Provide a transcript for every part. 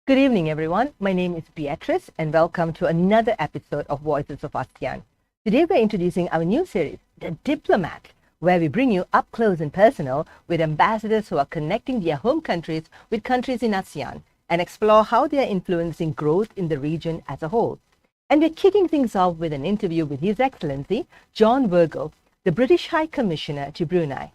Good evening, everyone. My name is Beatrice, and welcome to another episode of VoiceS of ASEAN. Today, we're introducing our new series, The Diplomat, where we bring you up close and personal with ambassadors who are connecting their home countries with countries in ASEAN and explore how they are influencing growth in the region as a whole. And we're kicking things off with an interview with His Excellency John Virgoe, the British High Commissioner to Brunei.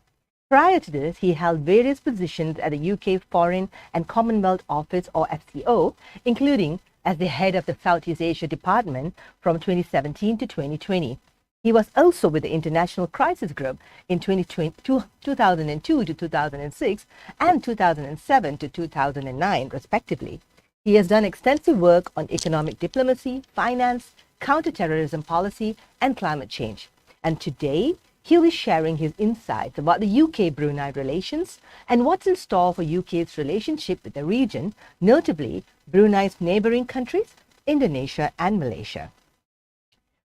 Prior to this, he held various positions at the UK Foreign and Commonwealth Office, or FCO, including as the head of the Southeast Asia Department from 2017 to 2020. He was also with the International Crisis Group in 2002 to 2006 and 2007 to 2009, respectively. He has done extensive work on economic diplomacy, finance, counterterrorism policy, and climate change. And today, he'll be sharing his insights about the UK-Brunei relations and what's in store for UK's relationship with the region, notably Brunei's neighbouring countries, Indonesia and Malaysia.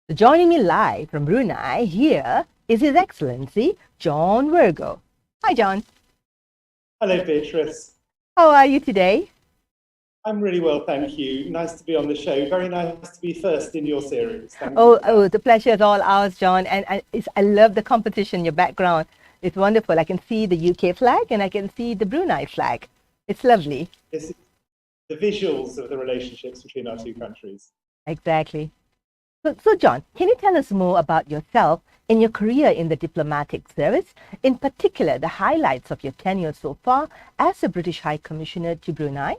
So joining me live from Brunei here is His Excellency John Virgoe. Hi, John. Hello, Beatrice. How are you today? I'm really well, thank you. Nice to be on the show. Very nice to be first in your series. Thank you. Oh, the pleasure is all ours, John. And I love the competition, your background. It's wonderful. I can see the UK flag and I can see the Brunei flag. It's lovely. It's the visuals of the relationships between our two countries. Exactly. So, John, can you tell us more about yourself and your career in the diplomatic service, in particular the highlights of your tenure so far as the British High Commissioner to Brunei?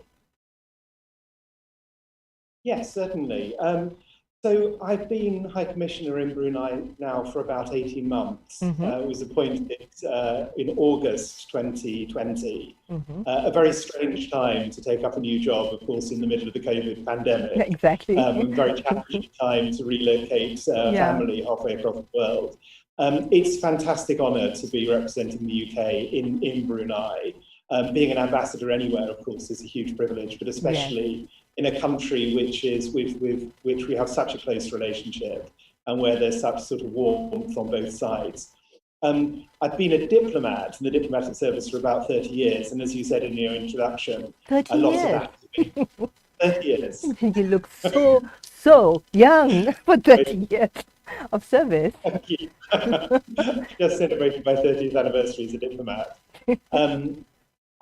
Yes, certainly. So I've been High Commissioner in Brunei now for about 18 months. I was appointed in August 2020. A very strange time to take up a new job, of course, in the middle of the COVID pandemic. Exactly. A very challenging time to relocate family halfway across the world. It's a fantastic honour to be representing the UK in Brunei. Being an ambassador anywhere, of course, is a huge privilege, but especially in a country which is with which we have such a close relationship and where there's such sort of warmth on both sides. I've been a diplomat in the diplomatic service for about 30 years, and as you said in your introduction, 30 a lot years. of that has been 30 years. You look so young for 30 years of service. Thank you. Just celebrated my 30th anniversary as a diplomat.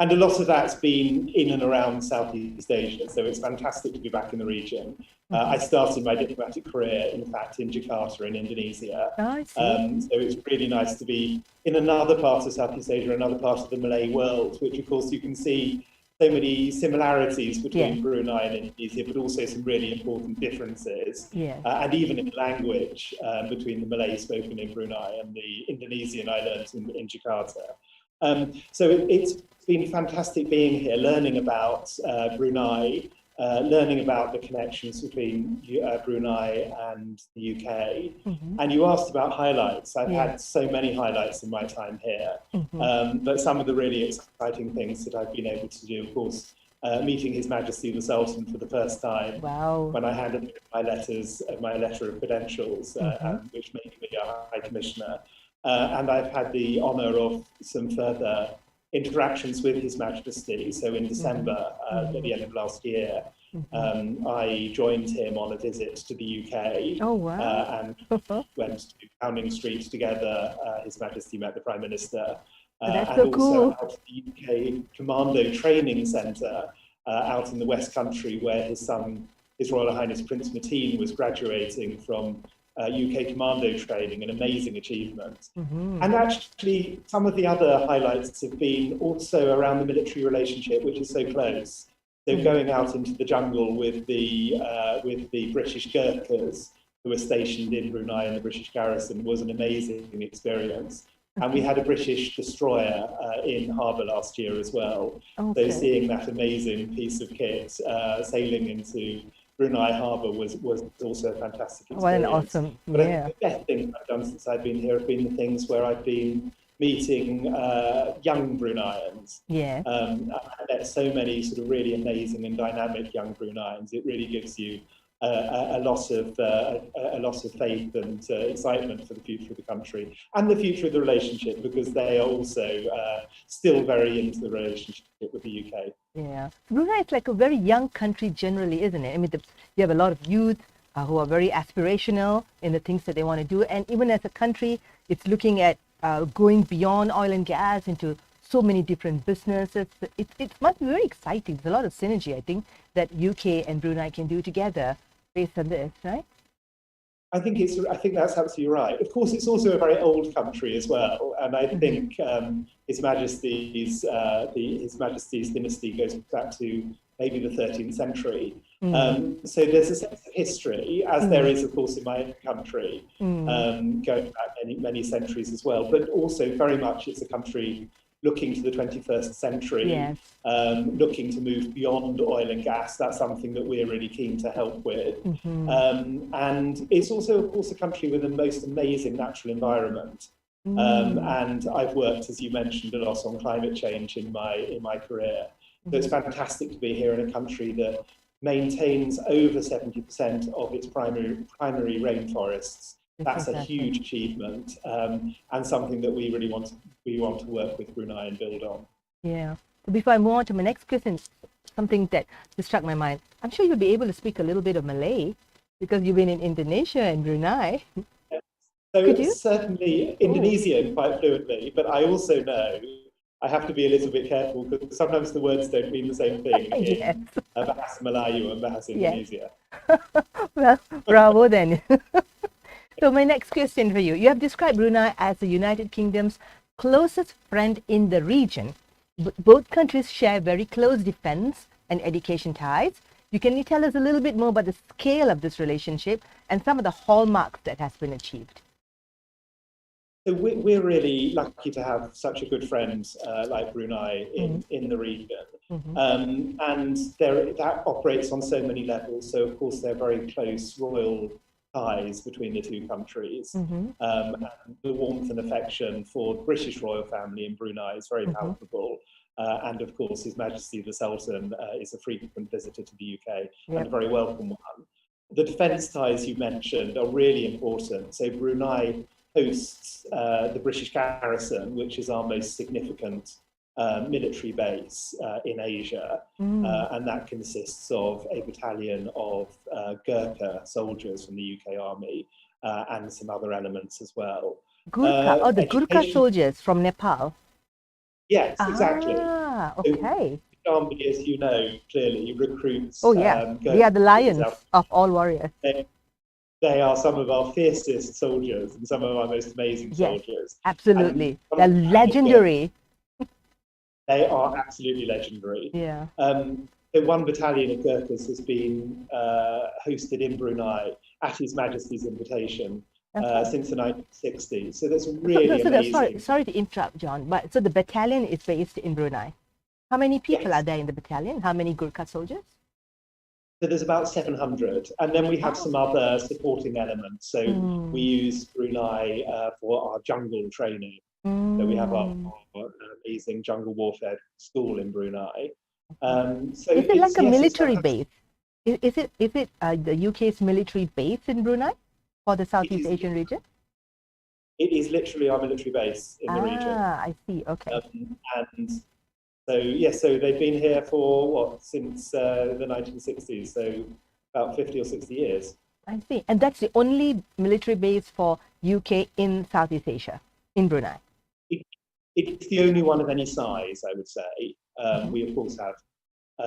And a lot of that's been in and around Southeast Asia, so it's fantastic to be back in the region. I started my diplomatic career, in fact, in Jakarta in Indonesia. So it's really nice to be in another part of Southeast Asia, another part of the Malay world, which, of course, you can see so many similarities between Brunei and Indonesia, but also some really important differences, and even in language between the Malay spoken in Brunei and the Indonesian I learned in Jakarta. So it's been fantastic being here, learning about Brunei, learning about the connections between Brunei and the UK. And you asked about highlights. I've had so many highlights in my time here, but some of the really exciting things that I've been able to do, of course, meeting His Majesty the Sultan for the first time when I handed him my letter of credentials, which made me a High Commissioner. And I've had the honour of some further interactions with His Majesty. So in December, at the end of last year, I joined him on a visit to the UK. And went to Downing Street together. His Majesty met the Prime Minister. That's and so also cool. out at the UK Commando Training Centre out in the West Country, where his son, His Royal Highness Prince Mateen, was graduating from UK commando training, an amazing achievement. And actually, some of the other highlights have been also around the military relationship, which is so close. So going out into the jungle with the British Gurkhas who were stationed in Brunei in the British garrison was an amazing experience. And we had a British destroyer in harbour last year as well. So seeing that amazing piece of kit sailing into Brunei Harbour was also a fantastic experience. What an awesome, But I think the best things I've done since I've been here have been the things where I've been meeting young Bruneians. I've met so many sort of really amazing and dynamic young Bruneians. It really gives you a loss of faith and excitement for the future of the country and the future of the relationship, because they are also still very into the relationship with the UK. Yeah, Brunei is like a very young country generally, isn't it? I mean, you have a lot of youth who are very aspirational in the things that they want to do, and even as a country, it's looking at going beyond oil and gas into so many different businesses. It must be very exciting. There's a lot of synergy, I think, that UK and Brunei can do together based on this, right? I think that's absolutely right. Of course, it's also a very old country as well, and I think His Majesty's dynasty goes back to maybe the 13th century. So there's a sense of history, as there is, of course, in my own country, going back many centuries as well. But also, very much, it's a country looking to the 21st century, looking to move beyond oil and gas. That's something that we're really keen to help with. And it's also, of course, a country with the most amazing natural environment. And I've worked, as you mentioned, a lot on climate change in my career. So it's fantastic to be here in a country that maintains over 70% of its primary rainforests. That's a huge achievement, and something that we really want to work with Brunei and build on. Yeah. Before I move on to my next question, something that just struck my mind. I'm sure you'll be able to speak a little bit of Malay because you've been in Indonesia and Brunei. So it's certainly Indonesian quite fluently, but I also know I have to be a little bit careful because sometimes the words don't mean the same thing in Bahasa Melayu and Bahasa Indonesia. Well, bravo then. So my next question for you. You have described Brunei as the United Kingdom's closest friend in the region. Both countries share very close defense and education ties. Can you tell us a little bit more about the scale of this relationship and some of the hallmarks that has been achieved? So we're really lucky to have such a good friend like Brunei in the region. And that operates on so many levels. So, of course, they're very close royal ties between the two countries. And the warmth and affection for the British royal family in Brunei is very palpable. And of course, His Majesty the Sultan is a frequent visitor to the UK and a very welcome one. The defence ties you mentioned are really important. So Brunei hosts the British garrison, which is our most significant military base in Asia, and that consists of a battalion of Gurkha soldiers from the UK Army and some other elements as well. Gurkha, the Gurkha soldiers from Nepal. Yes, exactly. Okay. The army, as you know, clearly recruits. They are the lions of all warriors. They are some of our fiercest soldiers and some of our most amazing soldiers. Absolutely. They're legendary. They are absolutely legendary. Yeah. So one battalion of Gurkhas has been hosted in Brunei at His Majesty's invitation since the 1960s. So that's really amazing. Sorry to interrupt, John, but so the battalion is based in Brunei. How many people are there in the battalion? How many Gurkha soldiers? So there's about 700, and then we have some other supporting elements. So we use Brunei for our jungle training. So we have our amazing jungle warfare school in Brunei. So is it like a military base? Is it the UK's military base in Brunei for the Southeast Asian region? It is literally our military base in the region. I see. Okay. And so they've been here for since the 1960s, so about 50 or 60 years. I see. And that's the only military base for UK in Southeast Asia, in Brunei? It's the only one of any size, I would say. We, of course, have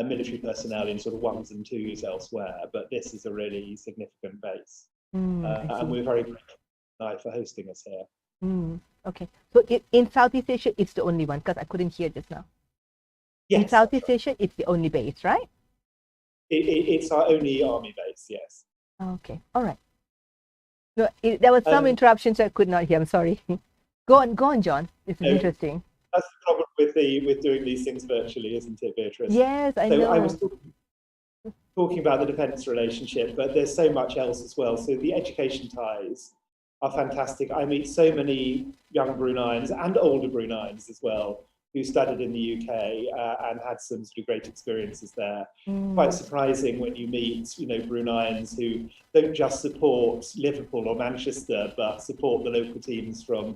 military personnel in sort of ones and twos elsewhere, but this is a really significant base. And we're very grateful for hosting us here. Okay. So in Southeast Asia, it's the only one, because I couldn't hear just now. Yes, in Southeast Asia, it's the only base, right? It's our only army base, yes. Okay, all right. So there was some interruption, so I could not hear. I'm sorry. Go on, John. This is interesting. That's the problem with doing these things virtually, isn't it, Beatrice? Yes, I know. I was talking about the defence relationship, but there's so much else as well. So the education ties are fantastic. I meet so many young Bruneians and older Bruneians as well who studied in the UK and had some sort of great experiences there. Quite surprising when you meet, Bruneians who don't just support Liverpool or Manchester, but support the local teams from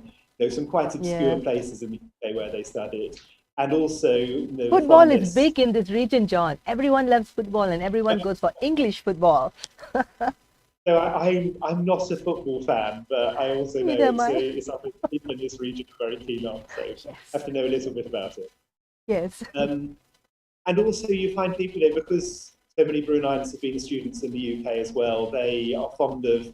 some quite obscure places in the UK where they studied. And also, football is big in this region, John. Everyone loves football, and everyone goes for English football. So I'm not a football fan, but I also know it's something people in this region are very keen on. So I have to know a little bit about it. Yes. And also you find people here, because so many Bruneians have been students in the UK as well, they are fond of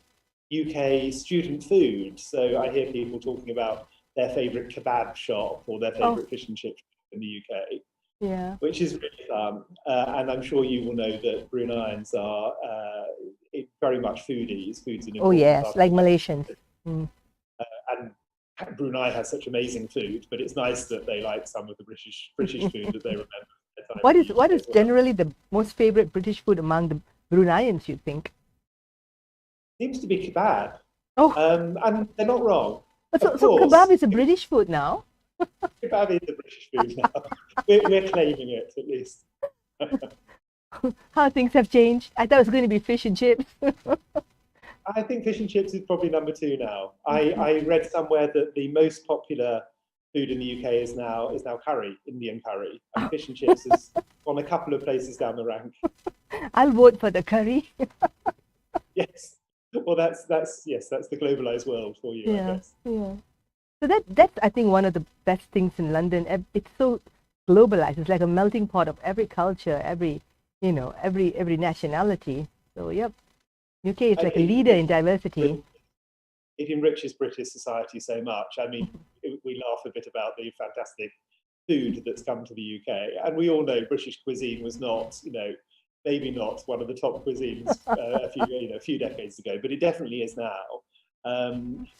UK student food. So I hear people talking about their favourite kebab shop or their favourite fish and chip shop in the UK. Yeah. Which is really fun. And I'm sure you will know that Bruneians are very much foodies. Food's an important part like Malaysians. And Brunei has such amazing food, but it's nice that they like some of the British food that they remember. What is generally the most favorite British food among the Bruneians, you think? Seems to be kebab. Oh. And they're not wrong. So kebab is a British food now? Kebab is the British food now. We're claiming it, at least. How things have changed. I thought it was going to be fish and chips. I think fish and chips is probably number 2 now. I read somewhere that the most popular food in the UK is now curry, Indian curry. And fish and chips is on a couple of places down the rank. I'll vote for the curry. Yes. Well, that's the globalized world for you, I guess. Yeah. So that's I think one of the best things in London. It's so globalized. It's like a melting pot of every culture, every nationality. So UK is like a leader in diversity. It enriches British society so much. I mean, we laugh a bit about the fantastic food that's come to the UK, and we all know British cuisine was not, maybe not one of the top cuisines a few decades ago, but it definitely is now.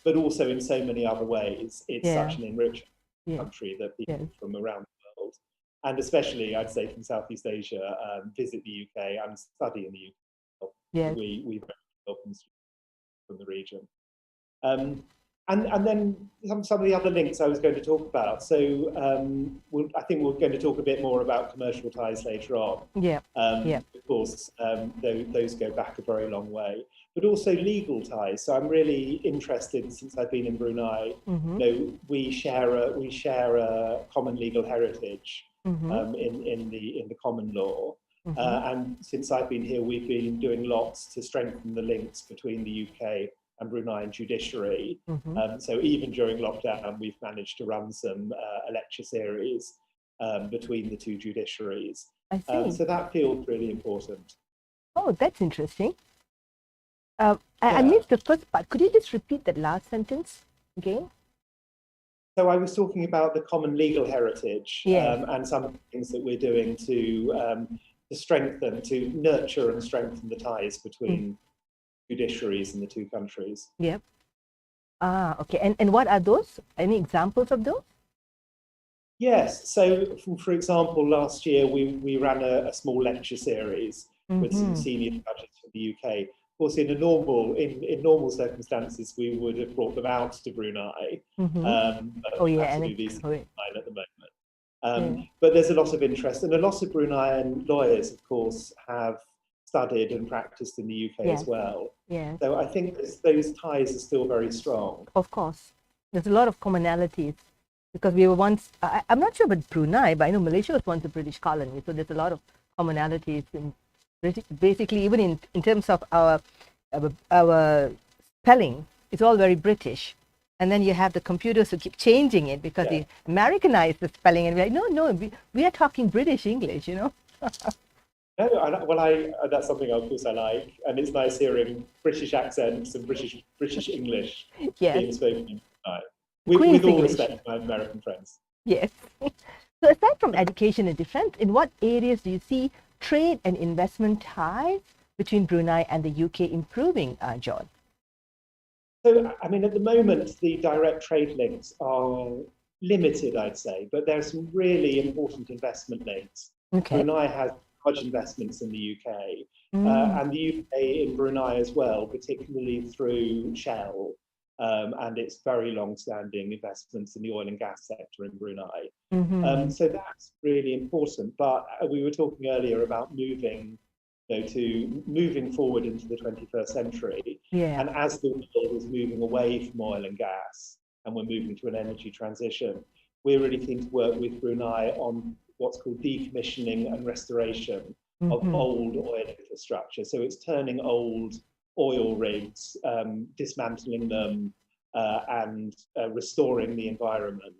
But also in so many other ways, it's such an enriched country that people from around the world, and especially I'd say from Southeast Asia, visit the UK and study in the UK. We welcome students from the region. And then some of the other links I was going to talk about. So I think we're going to talk a bit more about commercial ties later on. Of course, those go back a very long way, but also legal ties. So I'm really interested, since I've been in Brunei. We share a common legal heritage in the common law. And since I've been here, we've been doing lots to strengthen the links between the UK and Bruneian judiciary. So even during lockdown, we've managed to run some a lecture series between the two judiciaries. I see. So that feels really important. Oh, that's interesting. I missed the first part. Could you just repeat that last sentence again? So I was talking about the common legal heritage and some of the things that we're doing to strengthen, to nurture and strengthen the ties between judiciaries in the two countries. Yep. Okay. And what are those? Any examples of those? Yes. So, for example, last year we ran a small lecture series with some senior judges from the UK. Of course, in normal circumstances, we would have brought them out to Brunei. But have to do these things at the moment. But there's a lot of interest, and a lot of Bruneian lawyers, of course, have studied and practiced in the UK as well. So I think those ties are still very strong. Of course. There's a lot of commonalities, because we were once, I'm not sure about Brunei, but I know Malaysia was once a British colony, so there's a lot of commonalities in basically, even in terms of our spelling, it's all very British. And then you have the computers who keep changing it because they Americanize the spelling, and we're like, no, we are talking British English, No, that's something, of course, I like, and it's nice hearing British accents and British English being spoken in Brunei. With all respect to my American friends. Yes. So aside from education and defense, in what areas do you see trade and investment ties between Brunei and the UK improving, John? So, I mean, at the moment, the direct trade links are limited, I'd say, but there are some really important investment links. Brunei has large investments in the UK, and the UK in Brunei as well, particularly through Shell. and its very long-standing investments in the oil and gas sector in Brunei. So that's really important. But we were talking earlier about moving forward into the 21st century. And as the world is moving away from oil and gas, and we're moving to an energy transition, we're really keen to work with Brunei on what's called decommissioning and restoration of old oil infrastructure. So it's turning old oil rigs, dismantling them, and restoring the environment.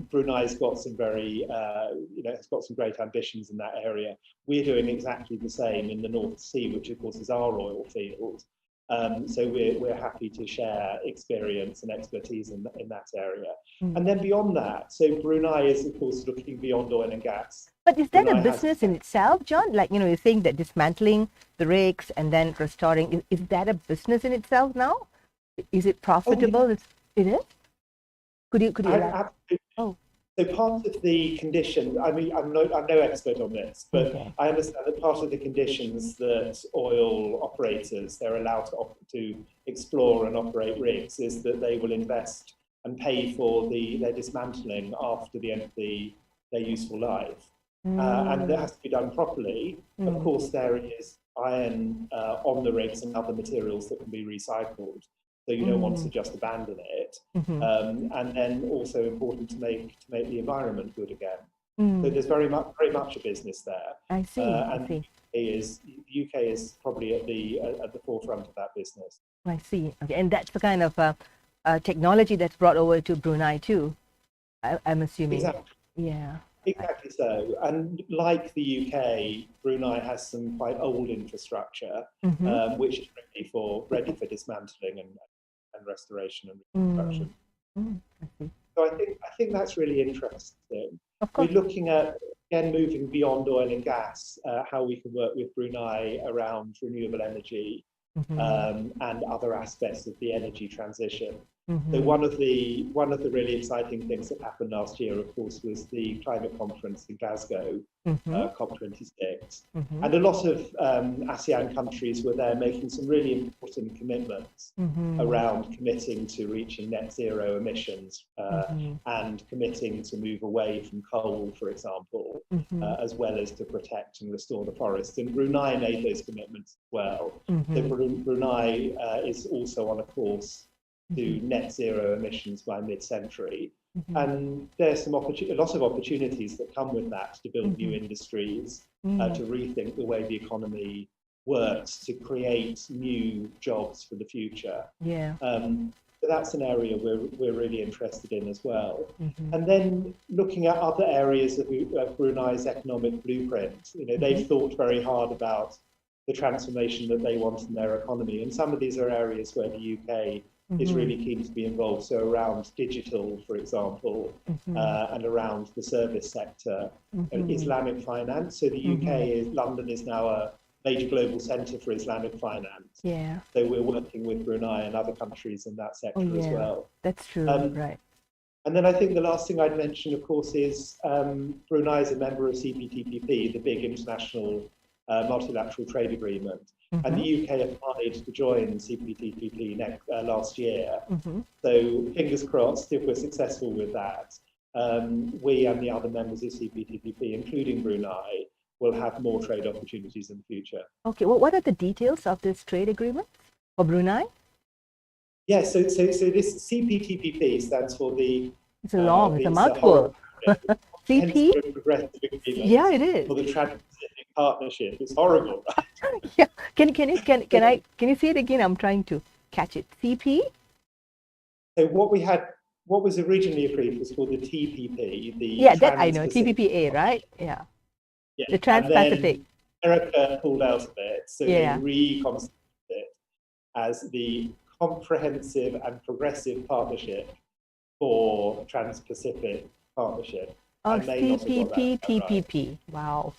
Brunei's got some it's got some great ambitions in that area. We're doing exactly the same in the North Sea, which of course is our oil field. So we're happy to share experience and expertise in that area. And then beyond that, so Brunei is of course looking beyond oil and gas. But is that a business in itself, John? Like, you're saying that dismantling the rigs and then restoring, is that a business in itself now? Is it profitable? It is? Could you elaborate? So part of the condition, I mean, I'm no expert on this, but I understand that part of the conditions that oil operators, they're allowed to explore and operate rigs, is that they will invest and pay for their dismantling after the end of their useful life. And that has to be done properly. Of course, there is iron on the rigs and other materials that can be recycled. So you don't want to just abandon it. And then also important to make the environment good again. So there's very much a business there. I see. And the UK is probably at the forefront of that business. I see. Okay. And that's the kind of technology that's brought over to Brunei too, I'm assuming. Exactly. Yeah. Exactly so. And like the UK, Brunei has some quite old infrastructure, which is ready for dismantling and restoration and reconstruction. So I think that's really interesting. We're looking at, again, moving beyond oil and gas, how we can work with Brunei around renewable energy and other aspects of the energy transition. So one of the really exciting things that happened last year, of course, was the climate conference in Glasgow, COP26. And a lot of ASEAN countries were there making some really important commitments around committing to reaching net zero emissions and committing to move away from coal, for example, as well as to protect and restore the forests. And Brunei made those commitments as well. So Brunei is also on a course to net zero emissions by mid-century. And there's a lot of opportunities that come with that to build new industries, to rethink the way the economy works, to create new jobs for the future. So that's an area we're really interested in as well. And then looking at other areas of Brunei's economic blueprint, they've thought very hard about the transformation that they want in their economy. And some of these are areas where the UK is really keen to be involved. So around digital, for example, and around the service sector, Islamic finance. So the London is now a major global centre for Islamic finance. So we're working with Brunei and other countries in that sector as well. That's true, right. And then I think the last thing I'd mention, of course, is Brunei is a member of CPTPP, the big international multilateral trade agreement. And the UK applied to join CPTPP last year. So fingers crossed, if we're successful with that, we and the other members of CPTPP, including Brunei, will have more trade opportunities in the future. Okay, well, what are the details of this trade agreement for Brunei? Yes, so this CPTPP stands for the... It's a long, it's a mouthful. CP? Yeah, it is. For the Trans-Pacific Partnership. It's horrible, right? Yeah. Can you say it again? I'm trying to catch it. CP? So what was originally approved was called the TPP. That I know. TPPA, right? Yeah. The Trans-Pacific. America pulled out of it, so they reconstituted it as the Comprehensive and Progressive Partnership for Trans-Pacific Partnership. Oh, CPTPP. Wow.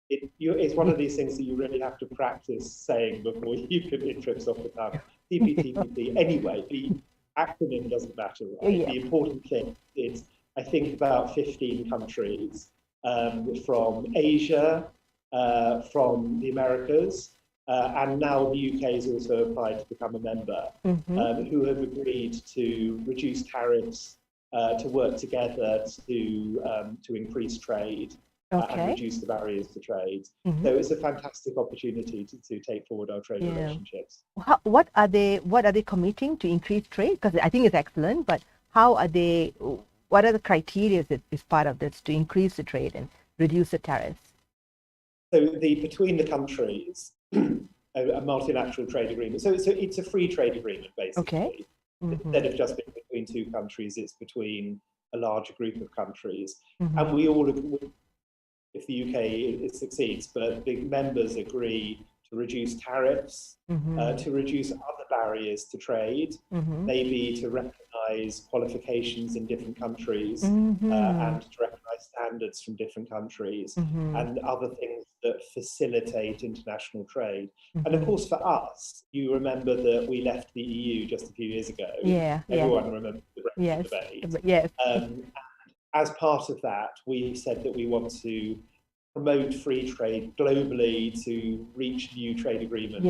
It's one of these things that you really have to practice saying before you can get trips off the tongue. CPTPP. Anyway, the acronym doesn't matter, right? The important thing is, I think, about 15 countries from Asia, from the Americas, and now the UK has also applied to become a member, who have agreed to reduce tariffs, to work together to increase trade and reduce the barriers to trade. So it's a fantastic opportunity to take forward our trade relationships. What are they committing to increase trade? Because I think it's excellent, but how are they? What are the criteria that is part of this to increase the trade and reduce the tariffs? So between the countries, a multilateral trade agreement. So it's a free trade agreement, basically. Instead of just being between two countries, it's between a larger group of countries. And we all agree, if the UK succeeds, but the members agree to reduce tariffs, to reduce other barriers to trade, maybe to recognise qualifications in different countries, and to recognise standards from different countries, and other things that facilitate international trade. And of course, for us, you remember that we left the EU just a few years ago. Everyone remembers the Brexit debate. As part of that, we said that we want to promote free trade globally to reach new trade agreements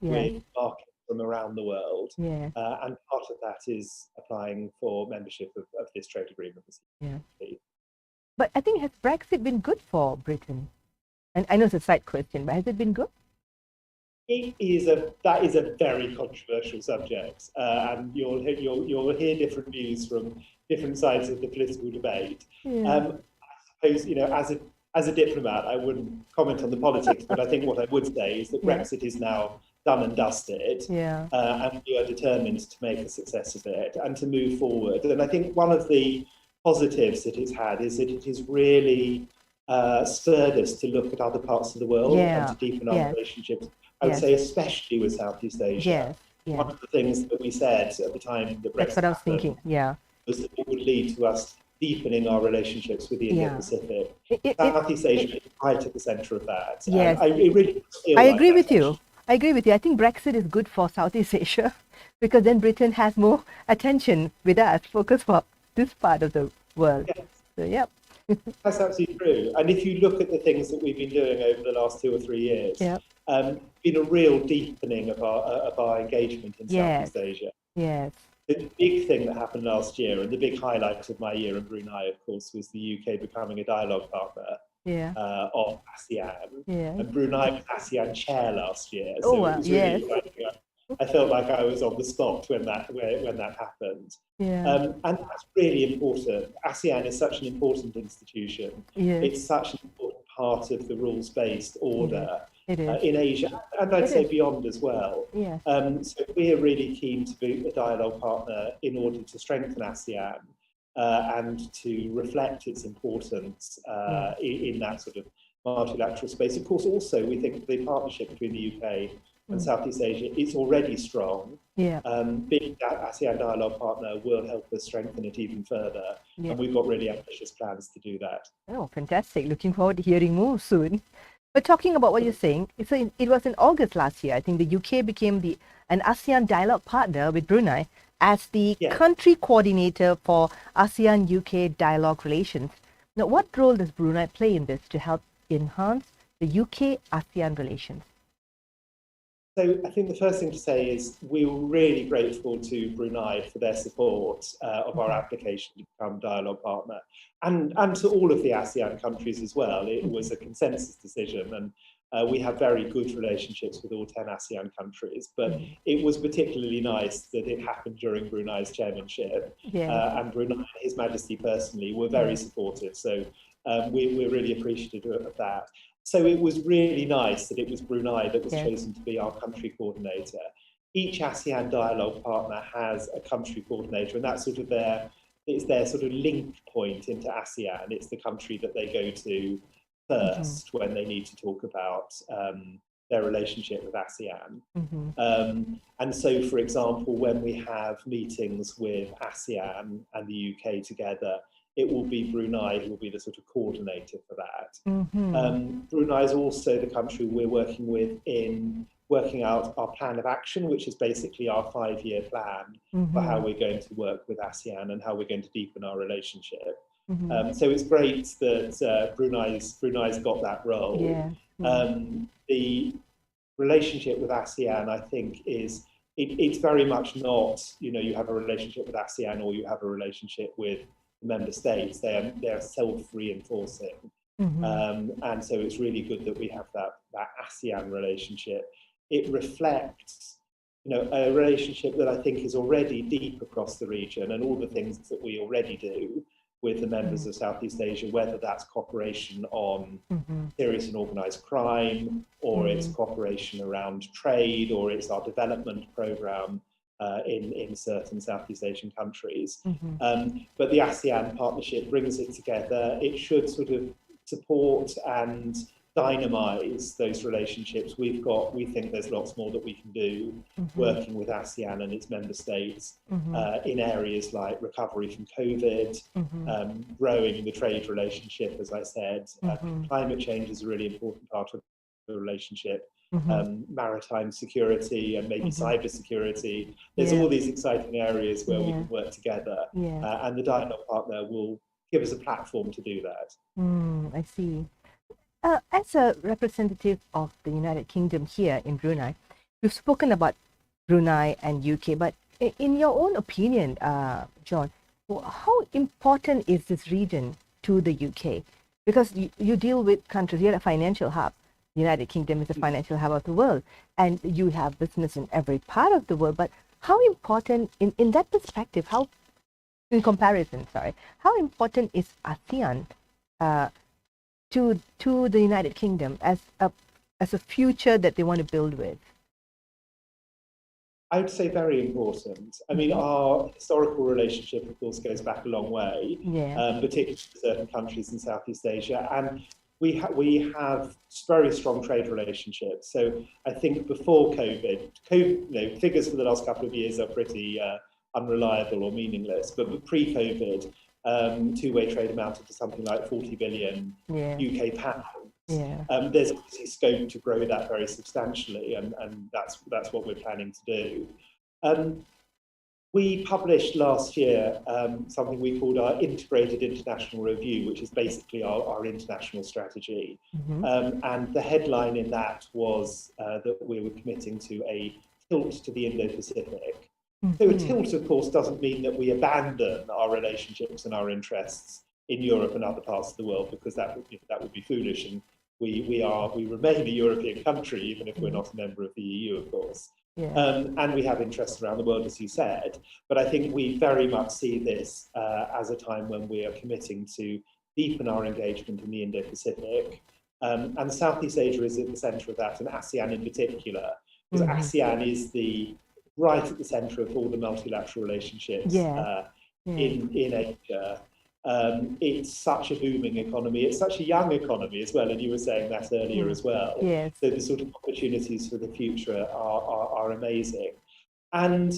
with markets from around the world. And part of that is applying for membership of this trade agreement. But I think, has Brexit been good for Britain? And I know it's a side question, but has it been good? That is a very controversial subject, and you'll hear different views from different sides of the political debate. I suppose, as a diplomat, I wouldn't comment on the politics, but I think what I would say is that Brexit is now done and dusted, and we are determined to make a success of it and to move forward. And I think one of the positives that it's had is that it has really spurred us to look at other parts of the world and to deepen our relationships. I would say especially with Southeast Asia. One of the things that we said at the time that Brexit happened was that it would lead to us deepening our relationships with the Indo-Pacific. Southeast Asia is right at the centre of that. I agree with you. I think Brexit is good for Southeast Asia because then Britain has more attention with us, focus for this part of the world. So, that's absolutely true. And if you look at the things that we've been doing over the last 2 or 3 years, been a real deepening of our engagement in Southeast Asia. The big thing that happened last year, and the big highlight of my year in Brunei, of course, was the UK becoming a dialogue partner of ASEAN. And Brunei was ASEAN chair last year. So it was really I felt like I was on the spot when that happened. And that's really important. ASEAN is such an important institution. It's such an important part of the rules-based order in Asia, and I'd say beyond as well. So we are really keen to be a dialogue partner in order to strengthen ASEAN and to reflect its importance in that sort of multilateral space. Of course, also, we think the partnership between the UK and Southeast Asia is already strong. Being that ASEAN dialogue partner will help us strengthen it even further. And we've got really ambitious plans to do that. Oh, fantastic. Looking forward to hearing more soon. But talking about what you're saying, it was in August last year, I think the UK became an ASEAN dialogue partner with Brunei as the country coordinator for ASEAN-UK dialogue relations. Now, what role does Brunei play in this to help enhance the UK-ASEAN relations? So I think the first thing to say is we were really grateful to Brunei for their support of our application to become dialogue partner, and to all of the ASEAN countries as well. It was a consensus decision, and we have very good relationships with all 10 ASEAN countries, but it was particularly nice that it happened during Brunei's chairmanship, and Brunei, His Majesty personally, were very supportive. So we're really appreciative of that. So it was really nice that it was Brunei that was chosen to be our country coordinator. Each ASEAN dialogue partner has a country coordinator, and that's sort of their sort of link point into ASEAN. It's the country that they go to first when they need to talk about their relationship with ASEAN. And so, for example, when we have meetings with ASEAN and the UK together, it will be Brunei who will be the sort of coordinator for that. Brunei is also the country we're working with in working out our plan of action, which is basically our 5-year plan for how we're going to work with ASEAN and how we're going to deepen our relationship. So it's great that Brunei's got that role. relationship with ASEAN, I think, it's very much not, you have a relationship with ASEAN or you have a relationship with the member states. They're self-reinforcing. And so it's really good that we have that ASEAN relationship. It reflects, a relationship that I think is already deep across the region, and all the things that we already do with the members of Southeast Asia, whether that's cooperation on serious and organised crime, or it's cooperation around trade, or it's our development programme in certain Southeast Asian countries. But the ASEAN partnership brings it together. It should sort of support and dynamise those relationships. We think there's lots more that we can do working with ASEAN and its member states in areas like recovery from COVID, growing the trade relationship, as I said. Climate change is a really important part of the relationship. Maritime security and maybe cyber security. There's all these exciting areas where we can work together, and the dialogue partner will give us a platform to do that. I see. As a representative of the United Kingdom here in Brunei, you've spoken about Brunei and UK, but in your own opinion, John, how important is this region to the UK? Because you deal with countries, you're a financial hub. The United Kingdom is a financial hub of the world, and you have business in every part of the world. But how important, in that perspective, how important is ASEAN to the United Kingdom as a future that they want to build with? I would say very important. I mean, our historical relationship, of course, goes back a long way, particularly to certain countries in Southeast Asia, and we have very strong trade relationships. So I think before COVID, figures for the last couple of years are pretty unreliable or meaningless, but pre-COVID, two-way trade amounted to something like 40 billion UK pounds. There's obviously scope to grow that very substantially, and that's what we're planning to do. We published last year something we called our Integrated International Review, which is basically our international strategy. And the headline in that was that we were committing to a tilt to the Indo-Pacific. So a tilt, of course, doesn't mean that we abandon our relationships and our interests in Europe and other parts of the world, because that would be foolish. And we remain a European country, even if we're not a member of the EU, of course. And we have interests around the world, as you said. But I think we very much see this as a time when we are committing to deepen our engagement in the Indo-Pacific. And Southeast Asia is at the centre of that, and ASEAN in particular, because ASEAN is right at the centre of all the multilateral relationships in Asia. It's such a booming economy. It's such a young economy as well, and you were saying that earlier as well. So the sort of opportunities for the future are amazing. And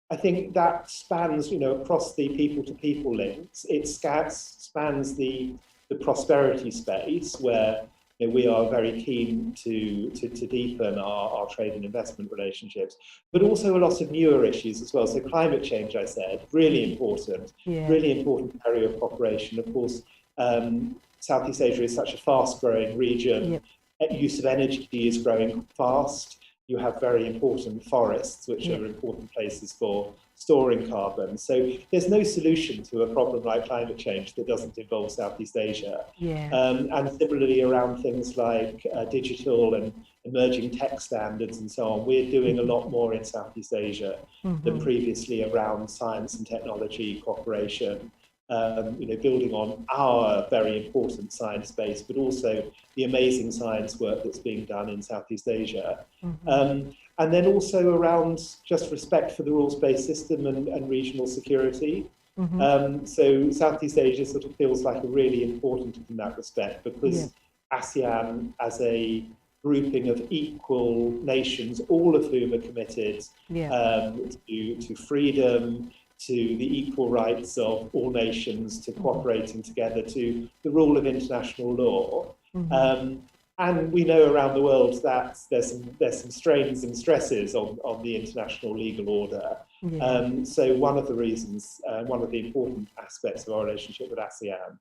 I think that spans, across the people-to-people links. It spans the prosperity space, where we are very keen to deepen our trade and investment relationships, but also a lot of newer issues as well. So climate change, I said, really important area of cooperation. Of course, Southeast Asia is such a fast-growing region. Use of energy is growing fast. You have very important forests, which are important places for storing carbon. So there's no solution to a problem like climate change that doesn't involve Southeast Asia. And similarly around things like digital and emerging tech standards and so on, we're doing a lot more in Southeast Asia than previously around science and technology cooperation. Building on our very important science base, but also the amazing science work that's being done in Southeast Asia. And then also around just respect for the rules-based system and regional security. So Southeast Asia sort of feels like a really important in that respect, because ASEAN, as a grouping of equal nations, all of whom are committed to freedom, to the equal rights of all nations, to cooperating together, to the rule of international law. And we know around the world that there's some strains and stresses on the international legal order. So one of the reasons, one of the important aspects of our relationship with ASEAN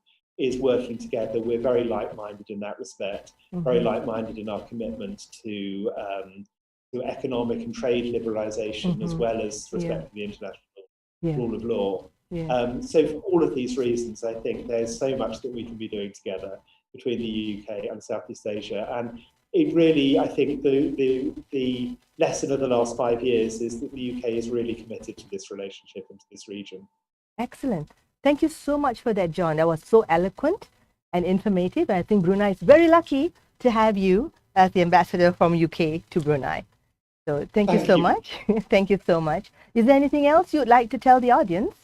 is working together. We're very like-minded in that respect, very like-minded in our commitment to economic and trade liberalisation, as well as respect for the international rule of law. So for all of these reasons, I think there's so much that we can be doing together between the UK and Southeast Asia. And it really, I think the lesson of the last 5 years is that the UK is really committed to this relationship and to this region. Excellent. Thank you so much for that, John. That was so eloquent and informative. And I think Brunei is very lucky to have you as the ambassador from UK to Brunei. So thank you so much. Thank you so much. Is there anything else you'd like to tell the audience?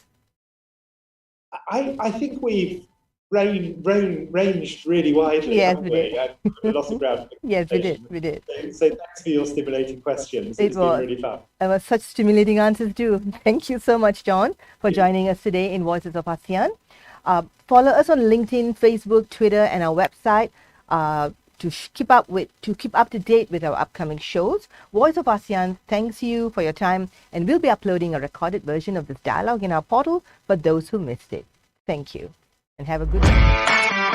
I think we've ranged really widely, yes, we did. Lots of ground. Yes, we did. So thanks for your stimulating questions. It's been really fun. It was such stimulating answers too. Thank you so much, John, for joining us today in Voices of ASEAN. Follow us on LinkedIn, Facebook, Twitter, and our website to keep up to date with our upcoming shows. Voice of ASEAN thanks you for your time, and we'll be uploading a recorded version of this dialogue in our portal for those who missed it. Thank you, and have a good day.